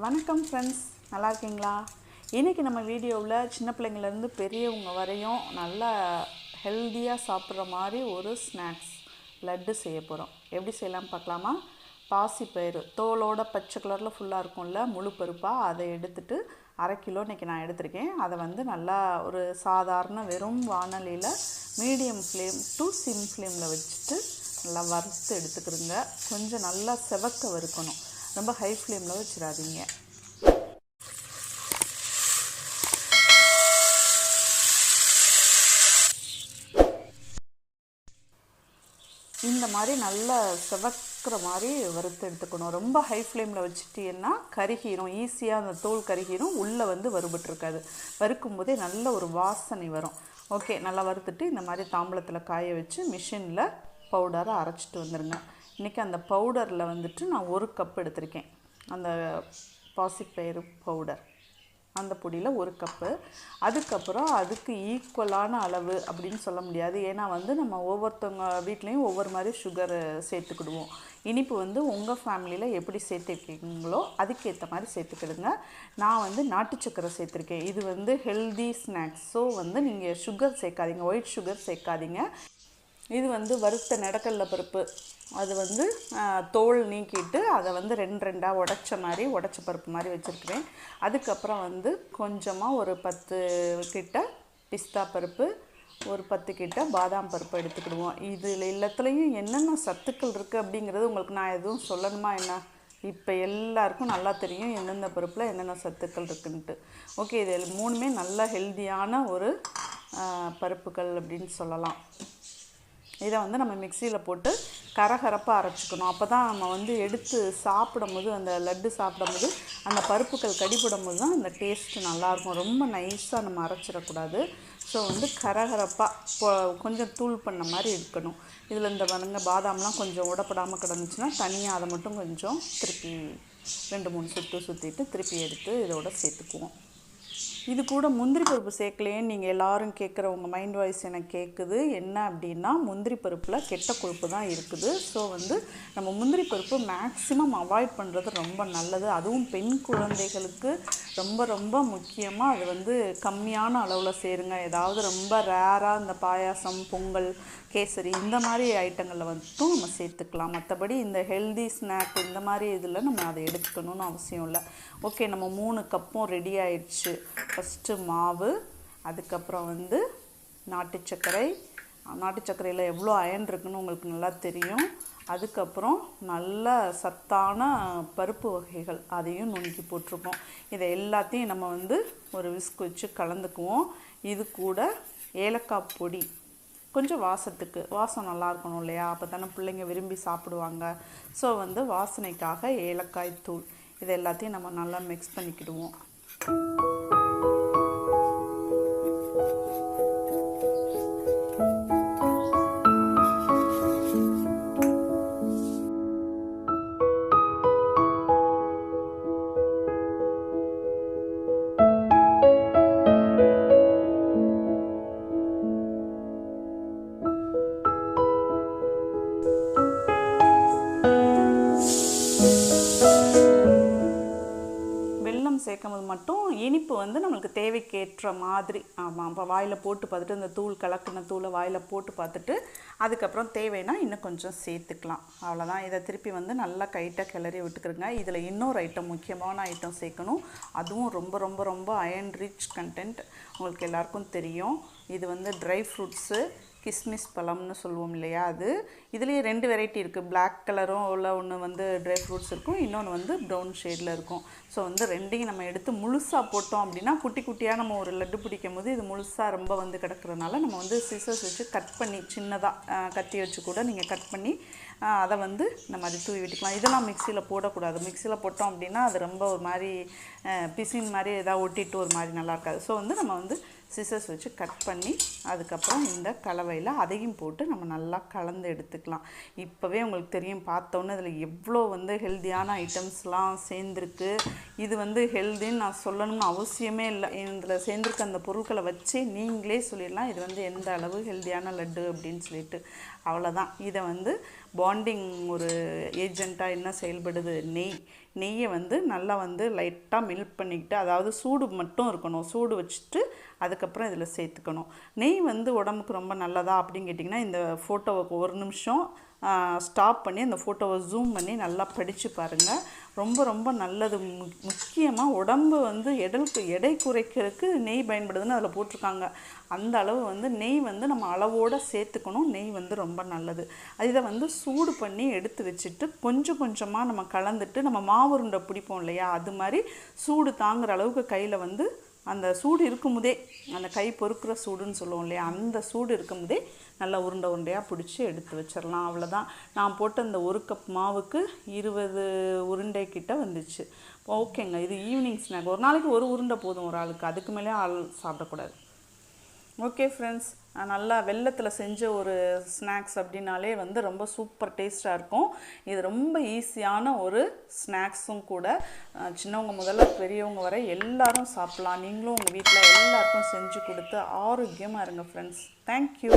வணக்கம் ஃப்ரெண்ட்ஸ், நல்லா இருக்கீங்களா? இன்றைக்கி நம்ம வீடியோவில் சின்ன பிள்ளைங்கள்லேருந்து பெரியவங்க வரையும் நல்லா ஹெல்த்தியாக சாப்பிட்ற மாதிரி ஒரு ஸ்நாக்ஸ் லட்டு செய்ய போகிறோம். எப்படி செய்யலாம் பார்க்கலாமா? பாசிப்பயிறு தோலோட பச்சை கலரில் ஃபுல்லாக இருக்கும்ல, முழு பருப்பாக அதை எடுத்துகிட்டு 1/2 கிலோ இன்றைக்கி நான் எடுத்திருக்கேன். அதை நல்லா ஒரு சாதாரண வெறும் வானலியில் மீடியம் ஃப்ளேம் டு சிம் ஃப்ளேமில் வச்சுட்டு நல்லா வறுத்து எடுத்துக்கிறோங்க. கொஞ்சம் நல்லா செவக்க வறுக்கணும், ரொம்ப ஹை ஃப்ளேமில் வச்சிடாதீங்க. இந்த மாதிரி நல்லா செவக்கிற மாதிரி வறுத்து எடுத்துக்கணும். ரொம்ப ஹை ஃப்ளேமில் வச்சுட்டீங்கன்னா கருகிரும், ஈஸியாக அந்த தோல் கருகிரும், உள்ளே வறுபட்டுருக்காது. வறுக்கும் போதே நல்ல ஒரு வாசனை வரும். ஓகே, நல்லா வறுத்துட்டு இந்த மாதிரி தாம்பளத்தில் காய வச்சு மிஷினில் பவுடரை அரைச்சிட்டு வந்துடுங்க. இன்றைக்கி அந்த பவுடரில் நான் 1 கப் எடுத்திருக்கேன். அந்த பாசிப்பயிறு பவுடர், அந்த பொடியில் 1 கப்பு. அதுக்கப்புறம் அதுக்கு ஈக்குவலான அளவு அப்படின்னு சொல்ல முடியாது, ஏன்னா நம்ம ஒவ்வொருத்தவங்க வீட்லேயும் ஒவ்வொரு மாதிரி சுகர் சேர்த்துக்கிடுவோம். இனிப்பு உங்கள் ஃபேமிலியில் எப்படி சேர்த்துருக்கீங்களோ அதுக்கேற்ற மாதிரி சேர்த்துக்கிடுங்க. நான் நாட்டு சக்கரை சேர்த்துருக்கேன். இது ஹெல்தி ஸ்நாக்ஸ். ஸோ நீங்கள் சுகர் சேர்க்காதீங்க, ஒயிட் சுகர் சேர்க்காதீங்க. இது வறுத்த நிலக்கடலை பருப்பு, அது தோல் நீக்கிட்டு அதை 2 உடைச்ச பருப்பு மாதிரி வச்சுருக்கிறேன். அதுக்கப்புறம் கொஞ்சமாக ஒரு 10 கிட்ட பிஸ்தா பருப்பு, ஒரு 10 கிட்ட பாதாம் பருப்பு எடுத்துக்கிடுவோம். இதில் எல்லாத்துலேயும் என்னென்ன சத்துக்கள் இருக்குது அப்படிங்கிறது உங்களுக்கு நான் எதுவும் சொல்லணுமா என்ன? இப்போ எல்லாருக்கும் நல்லா தெரியும் எந்தெந்த பருப்பில் என்னென்ன சத்துக்கள் இருக்குன்ட்டு. ஓகே, இது 3மே நல்ல ஹெல்த்தியான ஒரு பருப்புகள் அப்படின்னு சொல்லலாம். இதை நம்ம மிக்சியில் போட்டு கரகரப்பாக அரைச்சிக்கணும். அப்போ தான் நம்ம எடுத்து சாப்பிடும்போது, அந்த லட்டு சாப்பிடும்போது அந்த பருப்புகள் கடிபடும் தான் அந்த டேஸ்ட்டு நல்லாயிருக்கும். ரொம்ப நைஸாக நம்ம அரைச்சிடக்கூடாது. ஸோ கரகரப்பாக கொஞ்சம் தூள் பண்ண மாதிரி இருக்கணும். இதில் இந்த பாதாம்லாம் கொஞ்சம் உடப்படாமல் கிடந்துச்சுன்னா தனியாக அதை மட்டும் கொஞ்சம் திருப்பி 2-3 சுற்றிட்டு திருப்பி எடுத்து இதோட சேர்த்துக்குவோம். இது கூட முந்திரி பருப்பு சேர்க்கலையேன்னு நீங்கள் எல்லோரும் கேட்குறவங்க மைண்ட் வாய்ஸ் எனக்கு கேட்குது. என்ன அப்படின்னா, முந்திரி பருப்பில் கெட்ட கொழுப்பு தான் இருக்குது. ஸோ நம்ம முந்திரி பருப்பு மேக்ஸிமம் அவாய்ட் பண்ணுறது ரொம்ப நல்லது. அதுவும் பெண் குழந்தைகளுக்கு ரொம்ப ரொம்ப முக்கியமாக அது கம்மியான அளவில் சேருங்க. ஏதாவது ரொம்ப ரேராக இந்த பாயாசம், பொங்கல், கேசரி இந்த மாதிரி ஐட்டங்களில் நம்ம சேர்த்துக்கலாம். மற்றபடி இந்த ஹெல்தி ஸ்நாக் இந்த மாதிரி இதில் நம்ம அதை எடுத்துக்கணும்னு அவசியம் இல்லை. ஓகே, நம்ம 3 கப்பும் ரெடி ஆயிடுச்சு. ஃபஸ்ட்டு மாவு, அதுக்கப்புறம் நாட்டு சர்க்கரையில் எவ்வளோ அயன் இருக்குன்னு உங்களுக்கு நல்லா தெரியும். அதுக்கப்புறம் நல்ல சத்தான பருப்பு வகைகள் அதையும் நுணுக்கி போட்டிருக்கோம். இதை எல்லாத்தையும் நம்ம ஒரு விஸ்க் வச்சு கலந்துக்குவோம். இது கூட ஏலக்காய் பொடி, கொஞ்சம் வாசம் நல்லா இருக்கணும் இல்லையா? அப்போ தானே பிள்ளைங்க விரும்பி சாப்பிடுவாங்க. ஸோ வாசனைக்காக ஏலக்காய் தூள், இது எல்லாத்தையும் நம்ம நல்லா மிக்ஸ் பண்ணிக்கிடுவோம். சேர்க்கும்போது மட்டும் இனிப்பு நம்மளுக்கு தேவைக்கேற்ற மாதிரி. ஆமாம், இப்போ வாயில் போட்டு பார்த்துட்டு இந்த தூள் கலக்கின தூளை வாயில் போட்டு பார்த்துட்டு அதுக்கப்புறம் தேவைன்னா இன்னும் கொஞ்சம் சேர்த்துக்கலாம். அவ்வளோதான். இதை திருப்பி நல்லா கைட்டாக கிளறி விட்டுக்கிறங்க. இதில் இன்னொரு ஐட்டம், முக்கியமான ஐட்டம் சேர்க்கணும். அதுவும் ரொம்ப ரொம்ப ரொம்ப அயன் ரிச் கண்டென்ட், உங்களுக்கு எல்லாருக்கும் தெரியும். இது ட்ரை ஃப்ரூட்ஸு, கிஸ்மிஸ் பழம்னு சொல்லுவோம் இல்லையா? அது இதுலேயே 2 வெரைட்டி இருக்குது. பிளாக் கலரும் உள்ள ஒன்று ட்ரை ஃப்ரூட்ஸ் இருக்கும், இன்னொன்று ப்ரௌன் ஷேடில் இருக்கும். ஸோ 2யும் நம்ம எடுத்து முழுசாக போட்டோம் அப்படின்னா, குட்டி குட்டியாக நம்ம ஒரு லட்டு பிடிக்கும் போது இது முழுசாக ரொம்ப கிடக்கிறதுனால நம்ம சிசர்ஸ் வச்சு கட் பண்ணி, சின்னதாக கத்தி வச்சு கூட நீங்கள் கட் பண்ணி அதை இந்த மாதிரி தூவி விட்டுக்கலாம். இதெல்லாம் மிக்சியில் போடக்கூடாது. மிக்சியில் போட்டோம் அப்படின்னா அது ரொம்ப ஒரு மாதிரி பிசின் மாதிரி ஏதாவது ஒட்டிட்டு ஒரு மாதிரி நல்லா இருக்காது. ஸோ நம்ம சிசர்ஸ் வச்சு கட் பண்ணி அதுக்கப்புறம் இந்த கலவையில் அதையும் போட்டு நம்ம நல்லா கலந்து எடுத்துக்கலாம். இப்போவே உங்களுக்கு தெரியும், பார்த்தோன்னே இதில் எவ்வளோ ஹெல்த்தியான ஐட்டம்ஸ்லாம் சேர்ந்துருக்கு. இது ஹெல்தின்னு நான் சொல்லணும்னு அவசியமே இல்லை. இதில் சேர்ந்துருக்க அந்த பொருட்களை வச்சு நீங்களே சொல்லிடலாம் இது எந்த அளவு ஹெல்த்தியான லட்டு அப்படின்னு சொல்லிட்டு. அவ்வளோதான். இதை வந்து பாண்டிங் ஒரு ஏஜெண்ட்டாக என்ன செயல்படுது, நெய்யை வந்து நல்லா வந்து லைட்டாக மெல்ட் பண்ணிக்கிட்டு, அதாவது சூடு மட்டும் இருக்கணும், சூடு வச்சுட்டு அதுக்கப்புறம் இதில் சேர்த்துக்கணும். நெய் வந்து உடம்புக்கு ரொம்ப நல்லதா அப்படின்னு கேட்டிங்கன்னா, இந்த ஃபோட்டோவுக்கு ஒரு நிமிஷம் ஸ்டாப் பண்ணி அந்த ஃபோட்டோவை ஜூம் பண்ணி நல்லா படித்து பாருங்கள். ரொம்ப ரொம்ப நல்லது. முக்கியமாக உடம்பு வந்து எடை குறைக்கிறதுக்கு நெய் பயன்படுதுன்னு அதில் போட்டிருக்காங்க. அந்த அளவு வந்து நெய் வந்து நம்ம அளவோடு சேர்த்துக்கணும். நெய் வந்து ரொம்ப நல்லது. இதை வந்து சூடு பண்ணி எடுத்து வச்சுட்டு கொஞ்சம் கொஞ்சமாக நம்ம கலந்துட்டு, நம்ம மாவு உருண்டை பிடிப்போம் இல்லையா, அது மாதிரி சூடு தாங்குகிற அளவுக்கு கையில் வந்து அந்த சூடு இருக்கும்போதே, அந்த கை பொறுக்கிற சூடுன்னு சொல்லுவோம் இல்லையா, அந்த சூடு இருக்கும்போதே நல்லா உருண்டையாக பிடிச்சி எடுத்து வச்சிடலாம். அவ்வளோதான். நான் போட்ட அந்த 1 கப் மாவுக்கு 20 உருண்டை கிட்ட வந்துச்சு. ஓகேங்க. இது ஈவினிங் ஸ்நாக். ஒரு நாளைக்கு ஒரு உருண்டை போதும் ஒரு ஆளுக்கு, அதுக்கு மேலே ஆள் சாப்பிடக்கூடாது. ஓகே ஃப்ரெண்ட்ஸ், நல்லா வெல்லத்தில் செஞ்ச ஒரு ஸ்நாக்ஸ் அப்படின்னாலே வந்து ரொம்ப சூப்பர் டேஸ்ட்டாக இருக்கும். இது ரொம்ப ஈஸியான ஒரு ஸ்நாக்ஸும் கூட. சின்னவங்க முதல்ல பெரியவங்க வரை எல்லாரும் சாப்பிட்லாம். நீங்களும் உங்கள் வீட்டில் எல்லாருக்கும் செஞ்சு கொடுத்து ஆரோக்கியமாக இருங்க ஃப்ரெண்ட்ஸ். தேங்க்யூ.